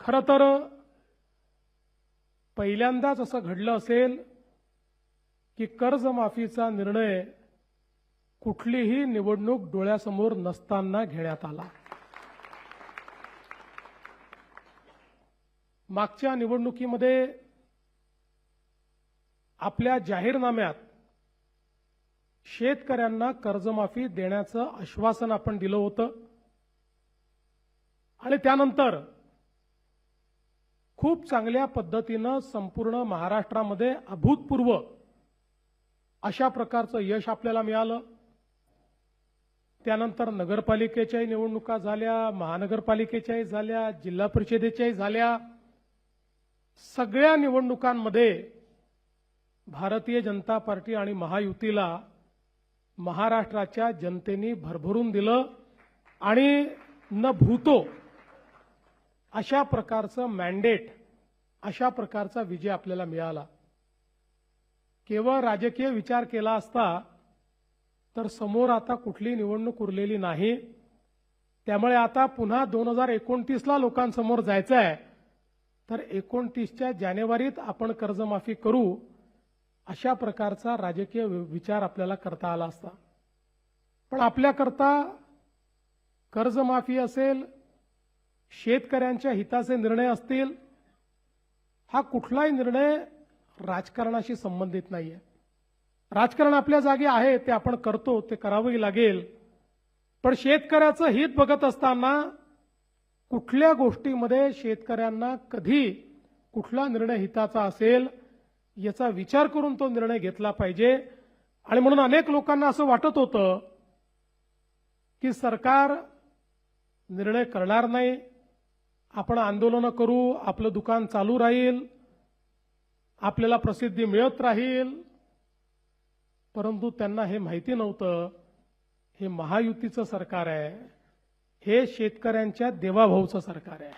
खरं तर पहिल्यांदाच असं घडलं असेल की कर्जमाफीचा निर्णय कुठलीही निवडणूक डोळ्यासमोर नसताना घेण्यात आला। मागच्या निवडणुकीमध्ये आपल्या जाहीरनाम्यात शेतकऱ्यांना कर्जमाफी देण्याचं आश्वासन आपण दिलं होतं आणि त्यानंतर खूप चांगल्या पद्धतीनं संपूर्ण महाराष्ट्रामध्ये अभूतपूर्व अशा प्रकारचं यश आपल्याला मिळालं। त्यानंतर नगरपालिकेच्याही निवडणुका झाल्या, महानगरपालिकेच्याही झाल्या, जिल्हा परिषदेच्याही झाल्या। सगळ्या निवडणुकांमध्ये भारतीय जनता पार्टी आणि महायुतीला महाराष्ट्राच्या जनतेने भरभरून दिलं आणि न भूतो अशा प्रकारचं मॅन्डेट, अशा प्रकारचा विजय आपल्याला मिळाला। केवळ राजकीय विचार केला असता तर समोर आता कुठली निवडणूक उरलेली नाही। त्यामुळे आता पुन्हा 2029ला लोकांसमोर जायचं आहे, तर 29च्या जानेवारीत आपण कर्जमाफी करू अशा प्रकारचा राजकीय विचार आपल्याला करता आला असता। पण आपल्याकरता कर्जमाफी असेल, शेतकऱ्यांच्या हिताचे निर्णय असतील, हा कुठलाही निर्णय राजकारणाशी संबंधित नाहीये। राजकारण आपल्या जागी आहे, ते आपण करतो, ते करावंही लागेल। पण शेतकऱ्याचं हित बघत असताना कुठल्या गोष्टीमध्ये शेतकऱ्यांना कधी कुठला निर्णय हिताचा असेल याचा विचार करून तो निर्णय घेतला पाहिजे। आणि म्हणून अनेक लोकांना असं वाटत होतं की सरकार निर्णय करणार नाही, आपण आंदोलन करू, आपलं दुकान चालू राहील, आपल्याला प्रसिद्धी मिळत राहील। परंतु त्यांना हे माहिती नव्हतं, हे महायुतीचं सरकार आहे, हे शेतकऱ्यांच्या देवाभाऊचं सरकार आहे।